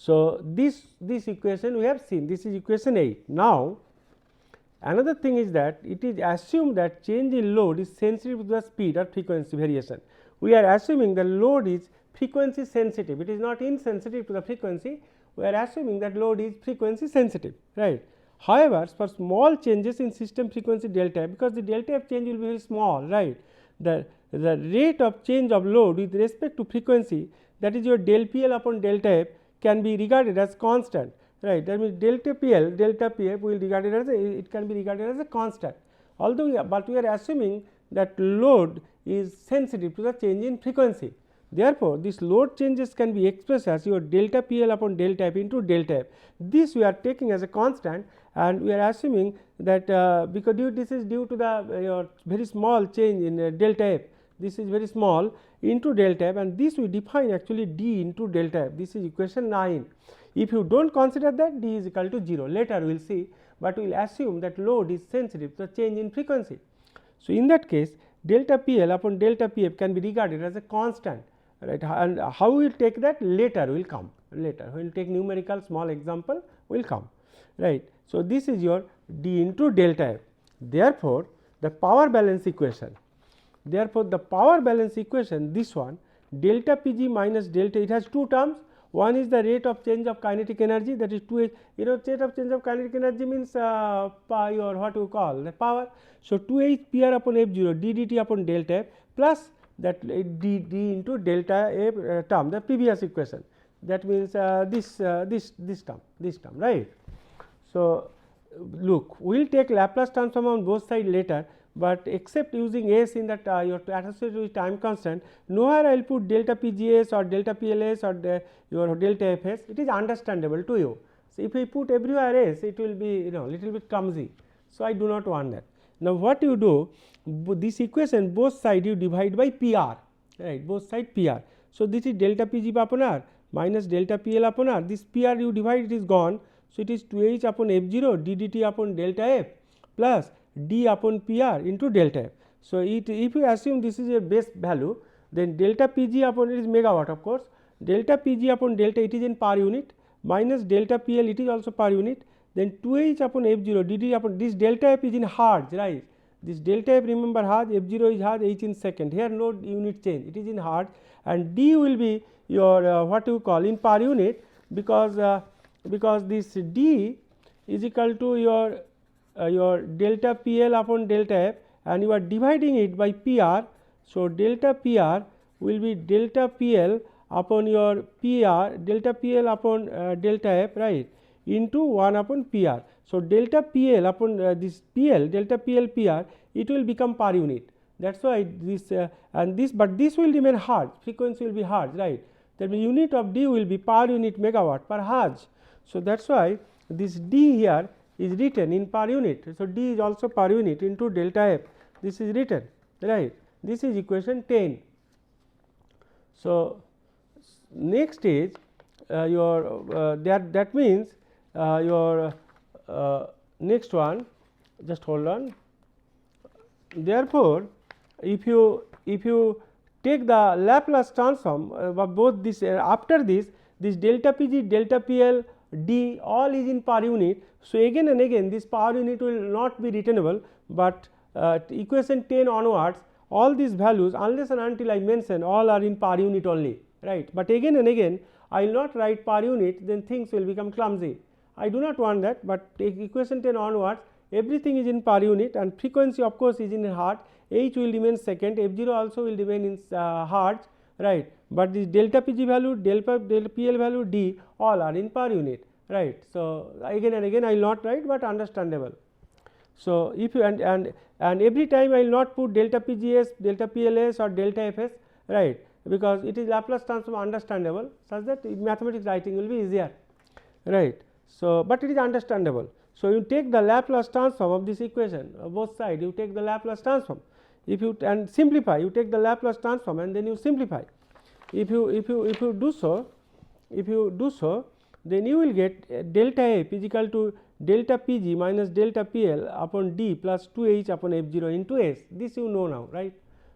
So, this equation we have seen, this is equation 8. Now, another thing is that it is assumed that change in load is sensitive to the speed or frequency variation. We are assuming the load is frequency sensitive, it is not insensitive to the frequency, we are assuming that load is frequency sensitive, right. However, for small changes in system frequency delta f, because the delta f change will be very small, right, the rate of change of load with respect to frequency, that is your del PL upon delta f, can be regarded as constant, right. That means delta PL delta PF will regard it as it can be regarded as a constant, although but we are assuming that load is sensitive to the change in frequency. Therefore, this load changes can be expressed as your delta PL upon delta f into delta f. This we are taking as a constant, and we are assuming that because this is due to the your very small change in delta f, this is very small into delta f, and this we define actually d into delta f. This is equation 9. If you do not consider that, d is equal to 0, later we will see, but we will assume that load is sensitive to the change in frequency. So, in that case delta PL upon delta PF can be regarded as a constant, right, and how we will take that later will come, later we will take numerical small example will come, right. So, this is your d into delta f. Therefore, the power balance equation, this one delta Pg minus delta, it has two terms. One is the rate of change of kinetic energy, that is 2h, you know, rate of change of kinetic energy means your what you call the power. So, 2h PR upon f0 d dt upon delta f plus that d into delta f term, the previous equation, that means this term, right. So, look, we will take Laplace transform on both sides later, but except using s in that your associated with time constant, nowhere I will put delta PGS or delta PLS or your delta FS, it is understandable to you. So, if I put everywhere s, it will be little bit clumsy. So, I do not want that. Now, what you do, this equation both side you divide by PR, right, both side PR. So, this is delta PG upon R minus delta PL upon R, this PR you divide, it is gone. So, it is 2h upon f0 d dt upon delta f plus d upon PR into delta f. So, if you assume this is a base value, then delta Pg upon it is megawatt, of course, delta Pg upon delta it is in per unit minus delta PL it is also per unit, then 2h upon f0 dt upon this delta f is in hertz, right. This delta f, remember hertz, f0 is hertz, h in second, here no unit change, it is in hertz, and d will be your what you call in per unit, because this d is equal to your delta PL upon delta f, and you are dividing it by PR. So, delta PR will be delta PL upon your PR, delta PL upon delta f, right, into 1 upon PR. So, delta PL upon this PL, delta PL PR, it will become per unit. That is why this and this, but this will remain hertz, frequency will be hertz, right. That means unit of d will be per unit megawatt per hertz. So, that is why this d here is written in per unit. So, d is also per unit into delta f, this is written, right. This is equation 10. So, next is your that means your next one, just hold on. Therefore, if you take the Laplace transform of both this after this delta Pg, delta PL, d all is in per unit. So, again and again this per unit will not be returnable, but equation 10 onwards all these values unless and until I mention all are in per unit only, right. But again and again I will not write per unit, then things will become clumsy. I do not want that, but take equation 10 onwards everything is in per unit, and frequency of course is in hertz, h will remain second, f0 also will remain in hertz, right. But this delta Pg value, delta PL value, d all are in per unit, right. So, again and again I will not write, but understandable. So, if you and every time I will not put delta PGS, delta PLS or delta FS, right, because it is Laplace transform understandable, such that mathematics writing will be easier, right. So, but it is understandable. So, you take the Laplace transform of this equation both sides, you take the Laplace transform, if you and simplify, you take the Laplace transform and then you simplify. If you do so, then you will get delta f is equal to delta Pg minus delta PL upon d plus 2h upon f0 into s. This you know now, right.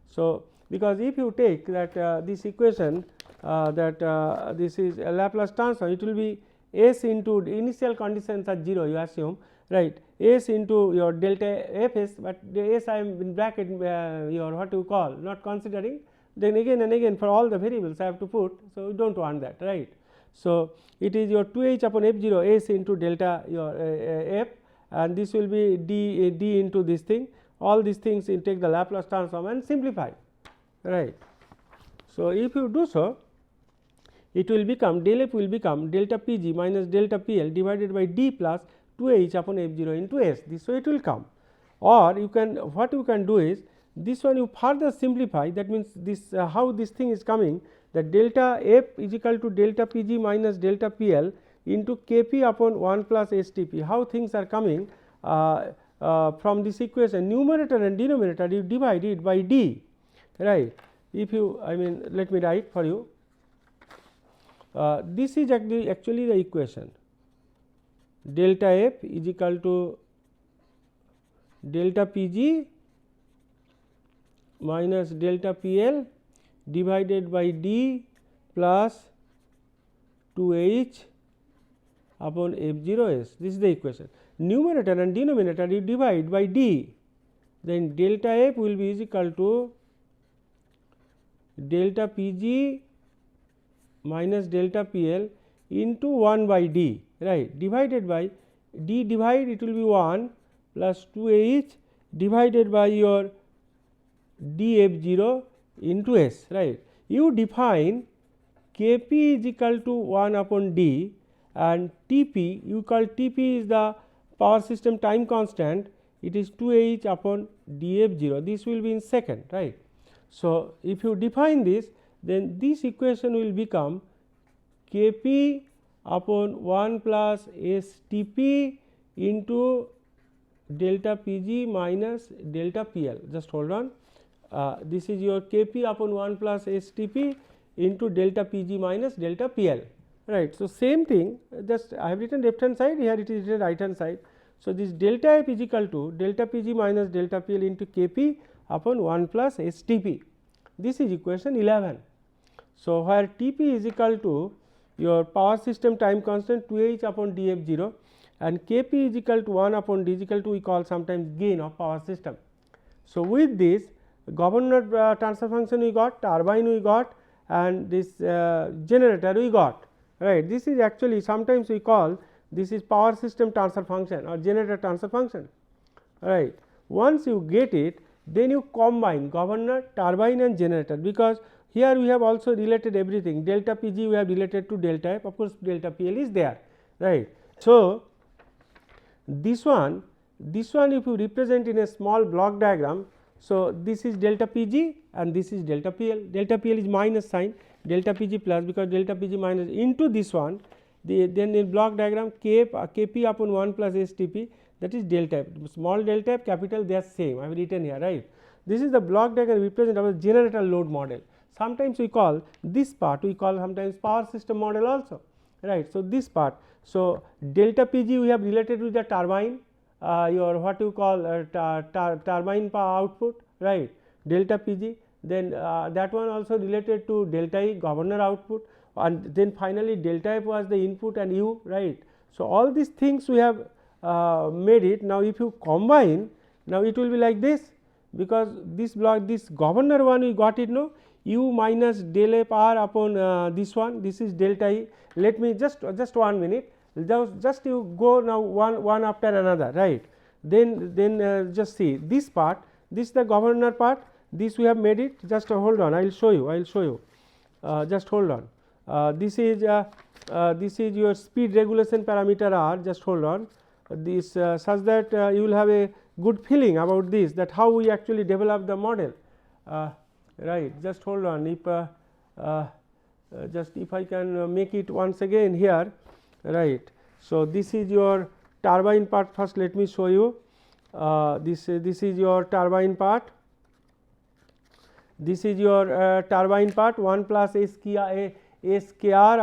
So, because if you take that this equation that this is a Laplace transform, it will be S into initial conditions are 0 you assume, right, S into your delta Fs, but the S I am in bracket your what you call not considering, then again and again for all the variables I have to put. So, we do not want that, right. So, it is your 2h upon F0 S into delta your F, and this will be d into this thing, all these things you take the Laplace transform and simplify, right. So, if you do so, it will become del F will become delta Pg minus delta PL divided by d plus 2h upon F0 into S, this way it will come. Or you can, what you can do is this one you further simplify, that means this how this thing is coming, that delta F is equal to delta Pg minus delta PL into Kp upon 1 plus STP. How things are coming from this equation, numerator and denominator you divide it by d, right. If you, I mean, let me write for you, this is actually the equation, delta F is equal to delta Pg minus delta PL divided by d plus 2h upon F0s, this is the equation. Numerator and denominator you divide by d, then delta F will be is equal to delta Pg minus delta PL into 1 by d, right, divided by d, divide it will be 1 plus 2h divided by your df0 into S, right. You define Kp is equal to 1 upon d and Tp, you call Tp is the power system time constant, it is 2h upon df0, this will be in second, right. So, if you define this, then this equation will become Kp upon 1 plus STP into delta Pg minus delta PL, just hold on, this is your Kp upon 1 plus STP into delta Pg minus delta PL, right. So, same thing, just I have written left hand side, here it is written right hand side. So, this delta F is equal to delta Pg minus delta PL into Kp upon 1 plus STP, this is equation 11. So, where Tp is equal to your power system time constant 2h upon df0 and Kp is equal to 1 upon d is equal to we call sometimes gain of power system. So, with this governor transfer function we got, turbine we got, and this generator we got, right. This is actually sometimes we call this is power system transfer function or generator transfer function, right. Once you get it, then you combine governor, turbine and generator, because here we have also related everything, delta Pg we have related to delta F, of course, delta PL is there, right. So, this one if you represent in a small block diagram, so this is delta Pg and this is delta PL, delta PL is minus sign, delta Pg plus, because delta Pg minus into this one, then in block diagram Kp upon 1 plus STP, that is delta F, small delta F, capital they are same, I have written here, right. This is the block diagram represent our generator load model. Sometimes we call this part, we call sometimes power system model also, right. So, this part, so delta Pg we have related with the turbine, your what you call turbine power output, right, delta Pg, then that one also related to delta E governor output, and then finally delta F was the input and U, right. So, all these things we have made it. Now, if you combine, now it will be like this, because this block, this governor one we got it, no, U minus del F R upon this one, this is delta E. Let me just 1 minute, just you go now one after another, right. Then just see this part, this the governor part, this we have made it, just hold on, I will show you, just hold on. This is your speed regulation parameter R, just hold on, this such that you will have a good feeling about this, that how we actually develop the model, right. Just hold on, if I can make it once again here, right. So, this is your turbine part, first let me show you, this is your turbine part, this is your turbine part 1 plus SKR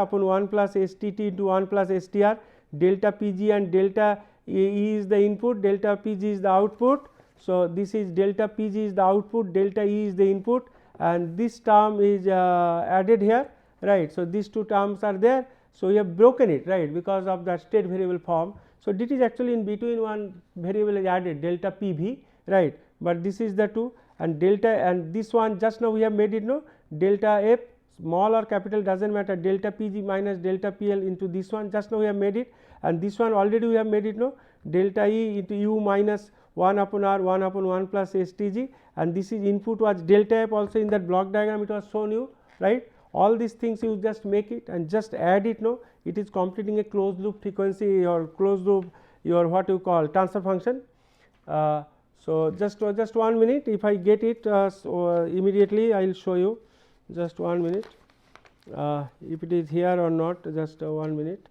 upon 1 plus STT into 1 plus STR, delta Pg and delta E is the input, delta Pg is the output. So, this is delta Pg is the output, delta E is the input, and this term is added here, right. So, these two terms are there. So, we have broken it, right, because of the state variable form. So, this is actually in between one variable is added delta p v, right, but this is the 2 and delta, and this one just now we have made it no delta f small or capital does not matter, delta p g minus delta p l into this one just now we have made it, and this one already we have made it no delta e into u minus 1 upon r 1 upon 1 plus s t g, and this is input was delta f also in that block diagram it was shown you, right. All these things you just make it and just add it, no, it is completing a closed loop frequency or closed loop your what you call transfer function. So, just 1 minute, if I get it immediately I will show you, just 1 minute, if it is here or not, just 1 minute.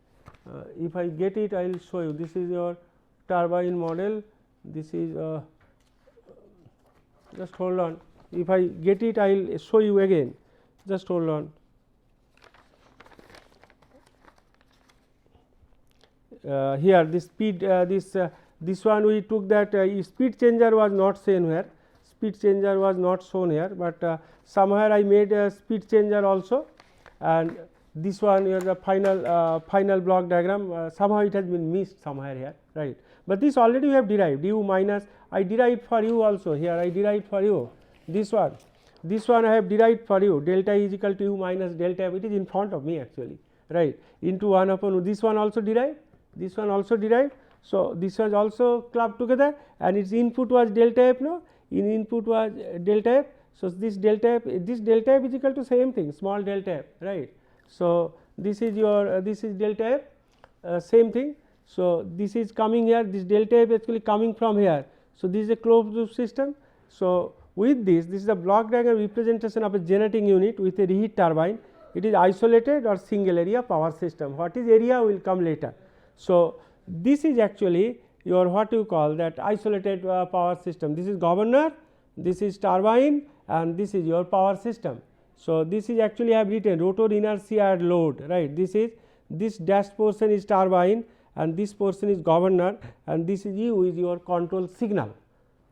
If I get it I will show you. This is your turbine model, this is just hold on, if I get it I will show you again, just hold on. Here this speed this one we took that speed changer was not shown here, speed changer was not shown here, but somewhere I made a speed changer also, and this one here the final block diagram somehow it has been missed somewhere here, right. But this already we have derived u minus, I derived for you also here, I derived for you this one I have derived for you, delta is equal to u minus delta f, it is in front of me actually, right, into 1 upon this one also derived, this one also derived. So, this was also clubbed together and its input was delta f, no, in input was delta f. So, this delta f is equal to same thing small delta f, right. So, this is your this is delta f same thing. So, this is coming here, this delta f actually coming from here. So, this is a closed loop system. So, with this is the block diagram representation of a generating unit with a reheat turbine. It is isolated or single area power system. What is area will come later. So, this is actually your what you call that isolated power system. This is governor, this is turbine and this is your power system. So, this is actually I have written rotor inertia load, right. This dash portion is turbine and this portion is governor and this is U is your control signal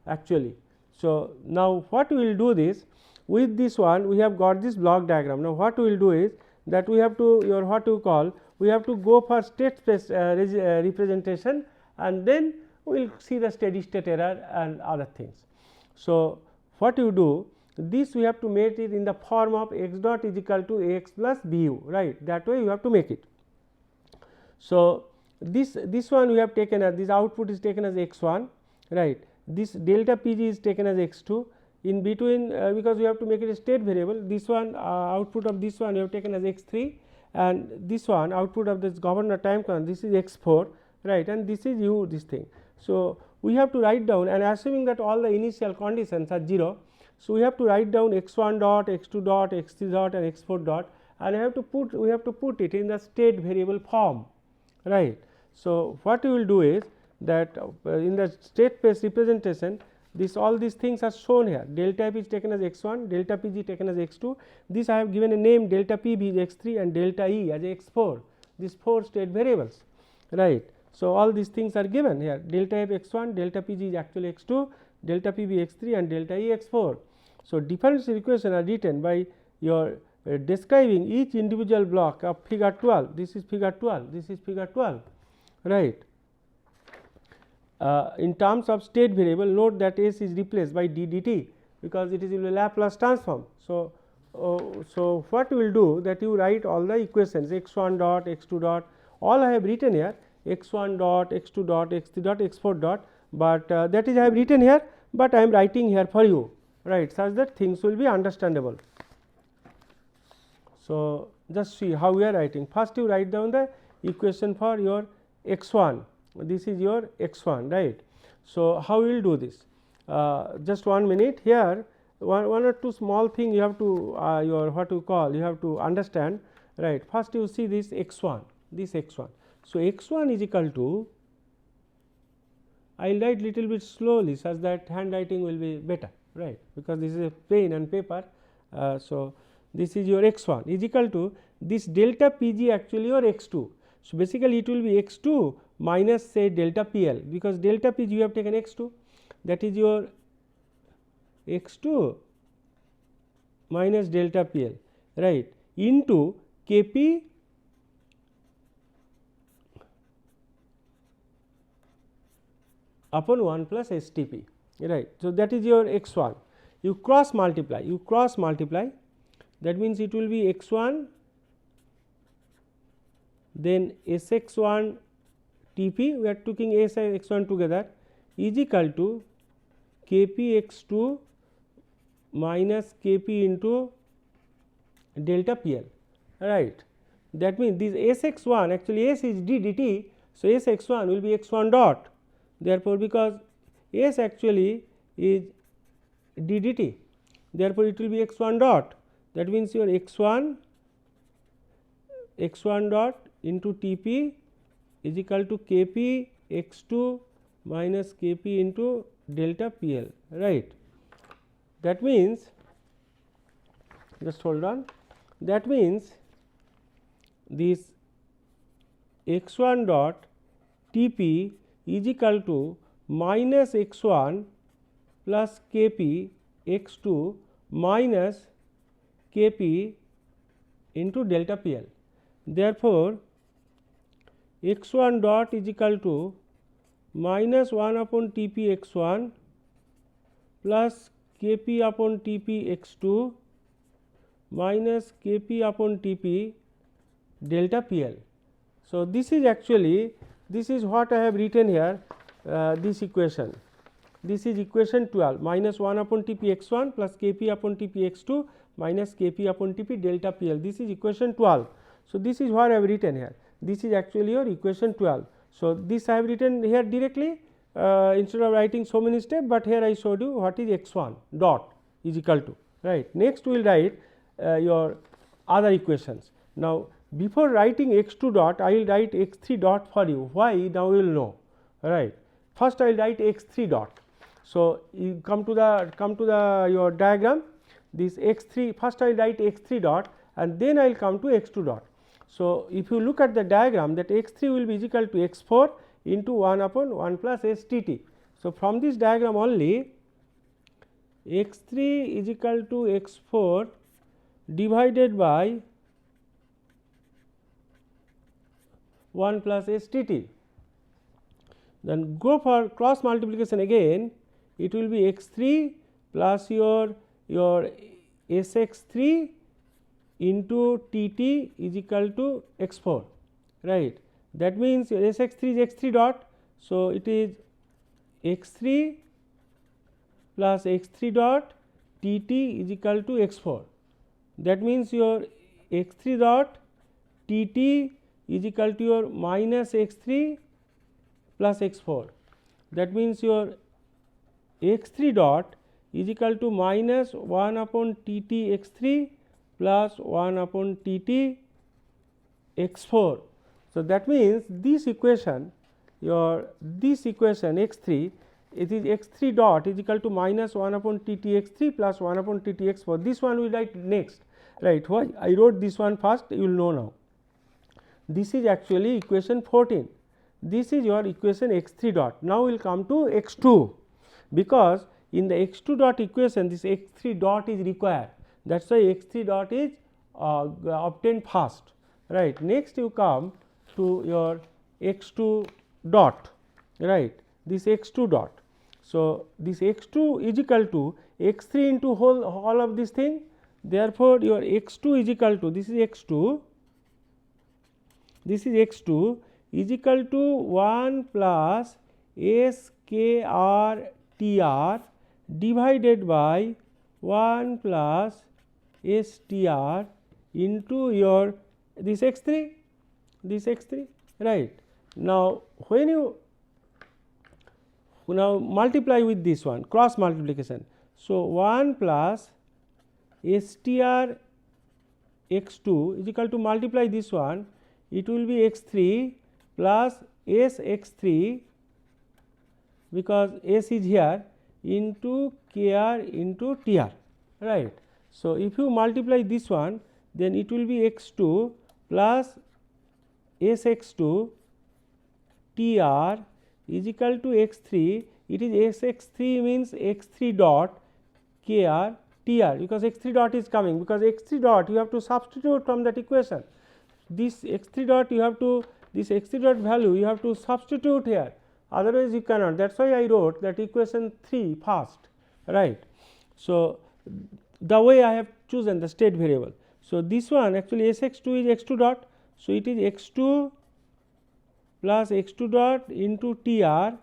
actually. So, now what we will do this with this one we have got this block diagram. Now, what we will do is that we have to your what you call we have to go for state space representation and then we will see the steady state error and other things. So, what you do this we have to make it in the form of x dot is equal to x plus b u, right, that way you have to make it. So, this one we have taken as this output is taken as x 1, right, this delta p g is taken as x 2, in between because we have to make it a state variable, this one output of this one we have taken as x 3 and this one output of this governor time constant this is x 4, right, and this is u this thing. So, we have to write down and assuming that all the initial conditions are 0. So, we have to write down x 1 dot, x 2 dot, x 3 dot and x 4 dot and we have to put it in the state variable form, right. So, what we will do is that in the state space representation this all these things are shown here, delta f is taken as x 1, delta p g taken as x 2, this I have given a name delta p v is x 3 and delta e as x 4, these 4 state variables, right. So, all these things are given here, delta f x 1, delta p g is actually x 2, delta p v x 3 and delta e x 4. So, differential equation are written by your describing each individual block of figure 12, this is figure 12, this is figure 12, right. In terms of state variable note that s is replaced by d dt because it is in a Laplace transform. So, what we will do that you write all the equations x 1 dot, x 2 dot, all I have written here x 1 dot, x 2 dot, x 3 dot, x 4 dot, but that is I have written here, but I am writing here for you, right, such that things will be understandable. So, just see how we are writing. First you write down the equation for your x 1, this is your x 1, right. So, how we will do this? Just 1 minute here, one or two small thing you have to your what you call you have to understand, right. First you see this x 1, this x 1. So, x 1 is equal to, I will write little bit slowly such that handwriting will be better, right, because this is a pen and paper. So, this is your x 1 is equal to this delta p g actually your x 2. So, basically it will be x 2 minus say delta p l because delta p g you have taken x 2, that is your x 2 minus delta p l, right, into Kp upon 1 plus STP, right. So, that is your x1. You cross multiply, that means it will be x1 then Sx1 Tp, we are taking S and x1 together, is equal to Kp x2 minus Kp into delta PL, right. That means this Sx1, actually S is d dt, so Sx1 will be x1 dot, therefore, because S actually is d dt, therefore, it will be x1 dot, that means your x1 dot into Tp is equal to Kp x2 minus Kp into delta PL, right. That means, just hold on, that means this x1 dot Tp is equal to minus x1 plus Kp x2 minus Kp into delta PL. Therefore, x1 dot is equal to minus 1 upon Tp x1 plus Kp upon Tp x2 minus Kp upon Tp delta PL. So, this is actually, this is what I have written here, this equation. This is equation 12, minus 1 upon Tp x1 plus Kp upon Tp x2 minus Kp upon Tp delta PL. This is equation 12. So, this is what I have written here. This is actually your equation 12. So, this I have written here directly instead of writing so many steps, but here I showed you what is x1 dot is equal to, right. Next we will write your other equations. Now, before writing x2 dot, I will write x3 dot for you. Why? Now we will know, right. First I will write x3 dot. So, you come to the your diagram, this x3, first I will write x3 dot and then I will come to x2 dot. So, if you look at the diagram, that x3 will be equal to x4 into 1 upon 1 plus STT. So, from this diagram only, x3 is equal to x4 divided by 1 plus STT. Then go for cross multiplication again, it will be x3 plus your Sx3 into Tt is equal to x4, right. That means your Sx3 is x3 dot. So, it is x3 plus x3 dot Tt is equal to x4. That means your x3 dot Tt is equal to your minus x3 plus x4. That means your x3 dot is equal to minus 1 upon Tt x3 plus 1 upon Tt x4. So, that means this equation, your this equation x3, it is x3 dot is equal to minus 1 upon Tt x3 plus 1 upon Tt x4. This one we write next, right. Why I wrote this one first, you will know now. This is actually equation 14. This is your equation x3 dot. Now, we will come to x2, because in the x2 dot equation this x3 dot is required, that is why x3 dot is obtained first, right. Next you come to your x2 dot, right, this x2 dot. So, this x2 is equal to x3 into whole of this thing, therefore, your x2 is equal to, this is x2 is equal to 1 plus SKR TR divided by 1 plus STR into your this x3, right. Now, when you now multiply with this one, cross multiplication. So, 1 plus STR x2 is equal to multiply this one, it will be x3 plus Sx3, because S is here, into Kr into Tr, right. So, if you multiply this one, then it will be x2 plus Sx2 Tr is equal to x3, it is Sx3 means x3 dot Kr Tr, because x3 dot is coming, because x3 dot you have to substitute from that equation. this x3 dot you have to, this x3 dot value you have to substitute here, otherwise you cannot. That is why I wrote that equation 3 first, right. So, the way I have chosen the state variable. So, this one actually Sx2 is x2 dot. So, it is x2 plus x2 dot into Tr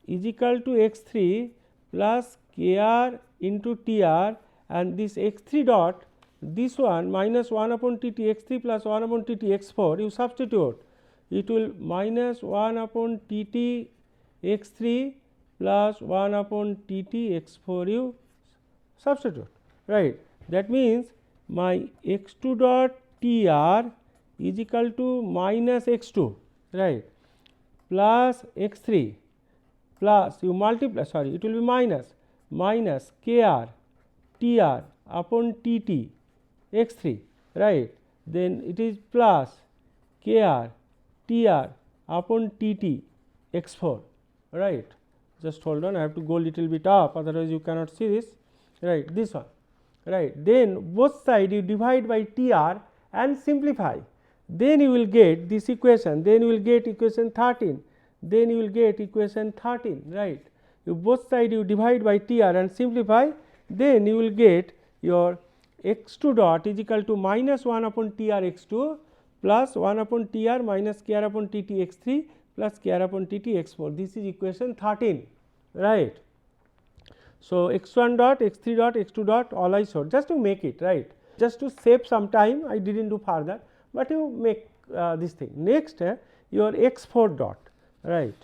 is equal to x3 plus Kr into Tr, and this x3 dot, this one minus 1 upon Tt x3 plus 1 upon Tt x4, you substitute, it will minus 1 upon Tt x3 plus 1 upon Tt x4 you substitute, right. That means my x2 dot Tr is equal to minus x2, right, plus x3 plus you multiply, sorry, it will be minus Kr Tr upon Tt x3, right, then it is plus Kr Tr upon Tt x4, right. Just hold on, I have to go little bit up, otherwise you cannot see this, right, this one, right. Then both side you divide by Tr and simplify, then you will get this equation, then you will get equation 13, then you will get equation 13, right. You both side you divide by Tr and simplify, then you will get your x2 dot is equal to minus 1 upon Tr x2 plus 1 upon Tr minus Kr upon Tt x3 plus Kr upon Tt x4. This is equation 13, right. So, x1 dot, x3 dot, x2 dot, all I showed, just to make it, right, just to save some time I did not do further, but you make this thing. Next your x4 dot, right,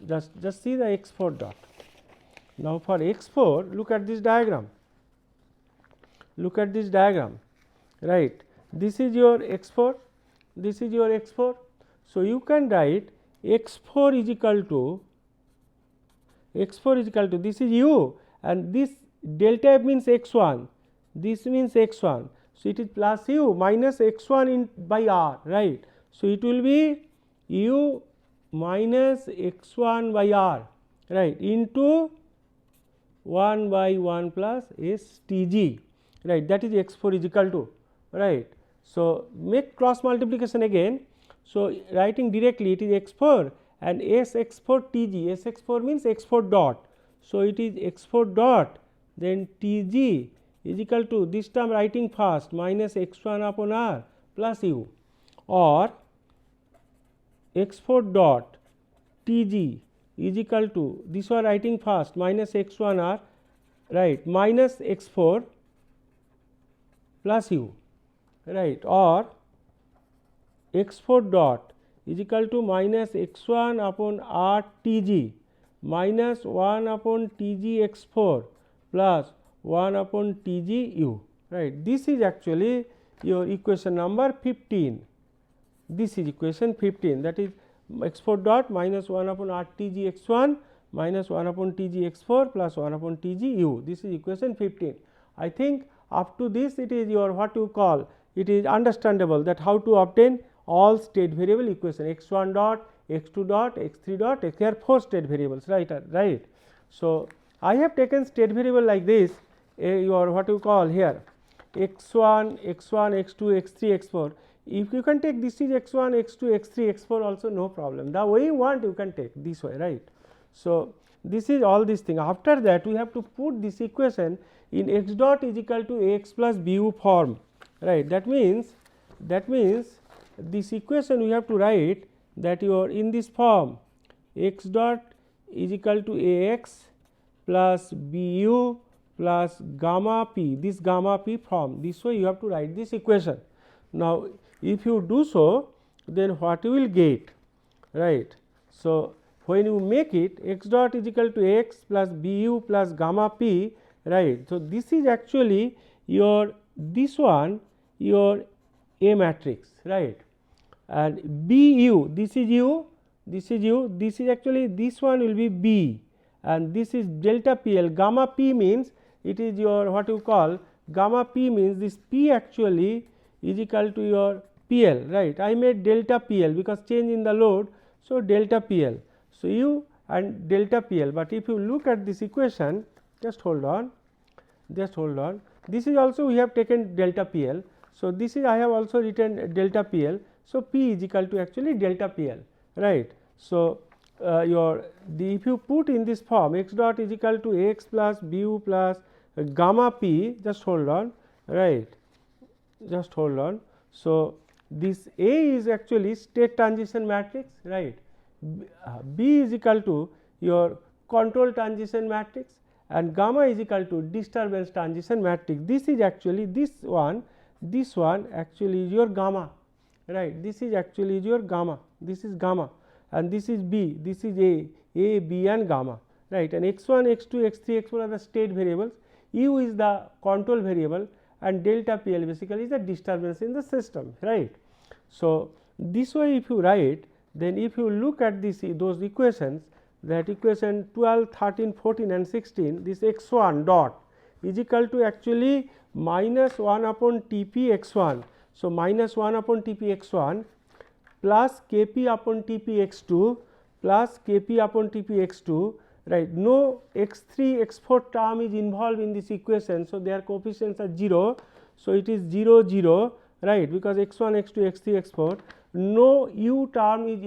just see the x4 dot. Now, for x4 look at this diagram, right, this is your x4, this is your x4. So, you can write x4 is equal to this is u, and this delta f means x1, this means x1. So, it is plus u minus x1 in by r, right. So, it will be u minus x1 by r, right, into 1 by 1 plus STg, right, that is x4 is equal to, right. So, make cross multiplication again. So, writing directly it is x4 and Sx4 Tg, Sx4 means x4 dot. So, it is x4 dot, then Tg is equal to this term writing first minus x1 upon r plus u, or x4 dot Tg is equal to this one writing first minus x1 r, right, minus x4 plus u, right, or x4 dot is equal to minus x1 upon r Tg minus 1 upon Tg x4 plus 1 upon Tg u, right. This is actually your equation number 15. This is equation 15, that is x4 dot minus 1 upon r Tg x1 minus 1 upon Tg x4 plus 1 upon Tg u. This is equation 15. I think up to this it is your what you call, it is understandable that how to obtain all state variable equation x1 dot, x2 dot, x3 dot, there are 4 state variables, right, right. So, I have taken state variable like this, your what you call here x1, x2, x3, x4. If you can take this is x1, x2, x3, x4 also no problem, the way you want you can take this way, right. So, this is all this thing. After that we have to put this equation in x dot is equal to ax plus bu form, right. That means this equation we have to write that you are in this form x dot is equal to ax plus bu plus gamma p, this gamma p form, this way you have to write this equation. Now, if you do so, then what you will get, right. So, when you make it x dot is equal to x plus bu plus gamma p, right. So, this is actually your this one your A matrix, right, and bu, this is u, this is u, this is actually this one will be b, and this is delta pl. Gamma p means it is your what you call gamma p means this p actually is equal to your pl, right. I made delta pl because change in the load. So, delta pl. So, u and delta pl, but if you look at this equation, just hold on, this is also we have taken delta pl. So, this is I have also written delta pl. So, P is equal to actually delta PL, right. So, if you put in this form x dot is equal to x plus bu plus gamma P, just hold on, right, just hold on. So, this A is actually state transition matrix, right. B is equal to your control transition matrix and gamma is equal to disturbance transition matrix. This is actually this one actually is your gamma, right. This is actually is your gamma, this is gamma and this is B, this is A, B and gamma, right. And x1, x2, x3, x4 are the state variables, U is the control variable and delta PL basically is the disturbance in the system, right. So, this way if you write, then if you look at this those equations, that equation 12, 13, 14 and 16, this x1 dot is equal to actually minus 1 upon Tp x1. So, minus 1 upon Tp x1 plus Kp upon Tp x2 plus Kp upon Tp x2, right. No x3, x4 term is involved in this equation. So, their coefficients are 0. So, it is 0, 0, right, because x1, x2, x3, x4, no u term is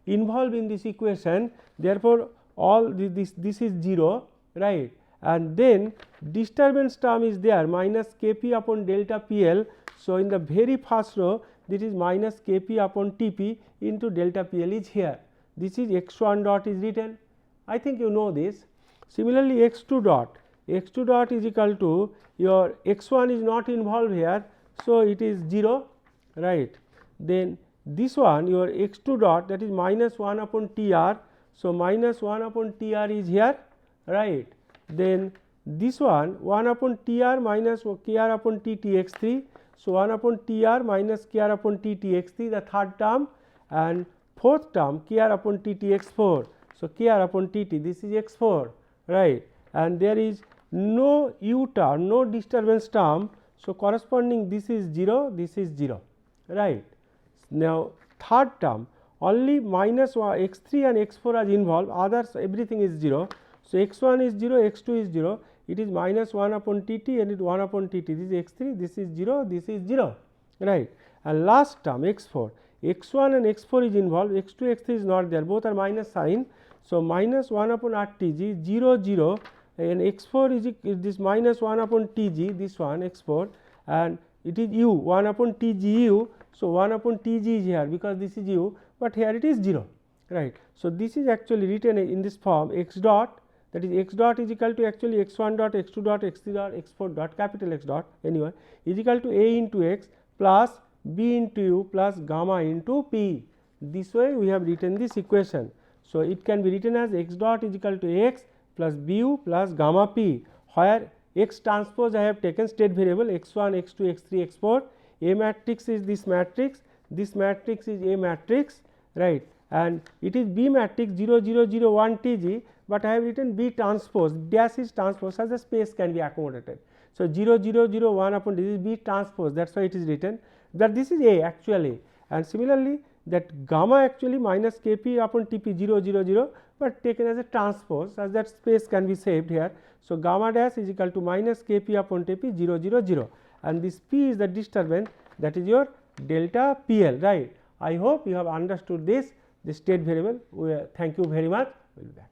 involved in this equation. Therefore, all this is 0, right, and then disturbance term is there minus Kp upon delta PL. So, in the very first row, this is minus Kp upon Tp into delta PL is here. This is x1 dot is written, I think you know this. Similarly, x2 dot is equal to your x1 is not involved here. So, it is 0, right. Then this one your x2 dot, that is minus 1 upon Tr. So, minus 1 upon Tr is here, right. Then this one 1 upon Tr minus Kr upon Tt x3. So, 1 upon Tr minus Kr upon Tt x3, the third term, and fourth term Kr upon Tt x4. So, Kr upon Tt, this is x4, right, and there is no u term, no disturbance term. So, corresponding this is 0, this is 0, right. Now, third term only minus x3 and x4 are involved, others everything is 0. So, x1 is 0, x2 is 0, it is minus 1 upon Tt and it 1 upon Tt, this is x3, this is 0, this is 0, right. And last term x4, x1 and x4 is involved, x2, x3 is not there, both are minus sign. So, minus 1 upon Rtg 0, 0 and x4 is this minus 1 upon Tg, this one x4, and it is u 1 upon Tgu. So, 1 upon Tg is here because this is u, but here it is 0, right. So, this is actually written in this form x dot, that is x dot is equal to actually x1 dot, x2 dot, x3 dot, x4 dot, capital X dot anyway, is equal to A into x plus B into u plus gamma into P. This way we have written this equation. So, it can be written as x dot is equal to x plus bu plus gamma P, where x transpose I have taken state variable x1, x2, x3, x4, A matrix is this matrix is A matrix, right, and it is B matrix 0, 0, 0, 1 Tg, but I have written B transpose, dash is transpose as the space can be accommodated. So, 0, 0, 0, 1 upon this is B transpose, that is why it is written, that this is A actually, and similarly that gamma actually minus Kp upon Tp 0, 0, 0, but taken as a transpose, as that space can be saved here. So, gamma dash is equal to minus Kp upon Tp 0, 0, 0, and this P is the disturbance, that is your delta PL, right. I hope you have understood this state variable. Thank you very much. We will be back.